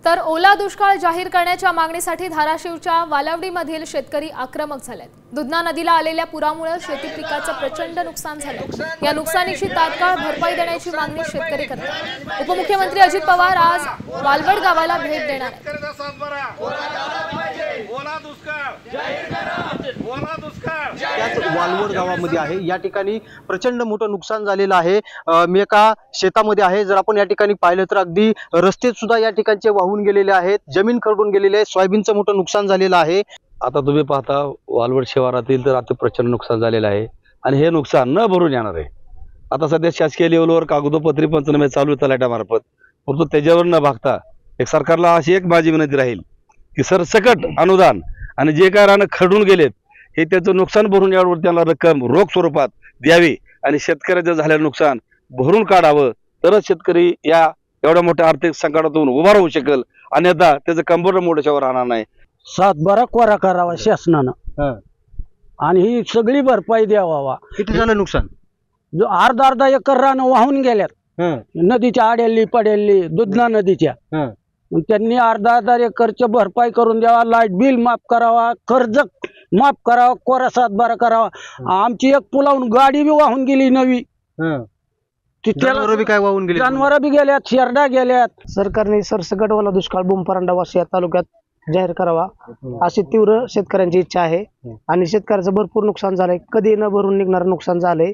तर ओला दुष्काळ जाहीर करण्याच्या मागणीसाठी धाराशिवच्या वालवडीमधील शेतकरी आक्रमक झालेत। दुधना नदीला आलेल्या पुरामुळे शेती पिकाचं प्रचंड नुकसान झालं। या नुकसानीची तात्काळ भरपाई देण्याची मागणी शेतकरी करतात। उपमुख्यमंत्री अजित पवार आज वालवड गावाला भेट देणार आहेत। वालवड गावामध्ये आहे, या ठिकाणी प्रचंड मोठं नुकसान झालेलं आहे। मी एका शेतामध्ये आहे, जर आपण या ठिकाणी पाहिलं तर अगदी रस्ते सुद्धा या ठिकाणचे वाहून गेलेले आहेत, जमीन खरडून गेलेली आहे, सोयाबीनचं मोठं नुकसान झालेलं आहे। आता तुम्ही पाहता वालवड शिवारातील तर आता प्रचंड नुकसान झालेलं आहे आणि हे नुकसान न भरून येणार आहे। आता सध्या शासकीय लेवलवर कागदोपत्री पंचनामे चालू तलाट्यामार्फत, परंतु त्याच्यावर न भागता एक सरकारला अशी एक माझी विनंती राहील की सरसकट अनुदान आणि जे काय रानं खरडून गेलेत हे त्याचं नुकसान भरून यावर त्याला रक्कम रोख स्वरूपात द्यावी आणि शेतकऱ्याचं झालेलं नुकसान भरून काढावं, तरच शेतकरी या एवढ्या मोठ्या आर्थिक संकटातून उभा राहू शकेल, अन्यथा त्याचं कंबर मोठ्यावर राहणार नाही। 7-12 कोरा करावा शासनानं आणि ही सगळी भरपाई द्यावा। किती झालं नुकसान? जो अर्धा एकर रानं वाहून गेल्यात नदीच्या आड्याली पड्याली दुधना नदीच्या, त्यांनी अर्धा एकरची भरपाई करून द्यावा, लाईट बिल माफ करावा, कर्ज माफ करावा, कोरा 7-12 करावा। आमची एक पुलावून गाडी बी वाहून गेली नवी, जनावरं बी काय वाहून गेली, जनावर बी गेल्यात, शेरडा गेल्यात। सरकारने सरसकट वाला दुष्काळ बोमपरांडा वाशी या तालुक्यात जाहीर करावा अशी तीव्र शेतकऱ्यांची इच्छा आहे। आणि शेतकऱ्याचं भरपूर नुकसान झालंय, कधी न भरून निघणारं नुकसान झालंय,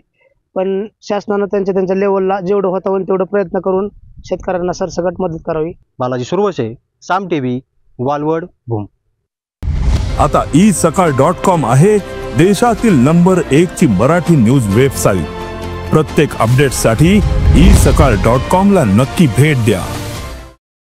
पण शासनानं त्यांच्या लेवलला जेवढं होता होईल तेवढं प्रयत्न करून शेतकऱ्यांना सरसकट मदत करावी। बालाजी सुरवसे, साम टीव्ही, वालवड, भूम। आता isakal.com आहे देशातील नंबर 1 ची मराठी न्यूज वेबसाईट। प्रत्येक अपडेटसाठी isakal.com ला नक्की भेट द्या।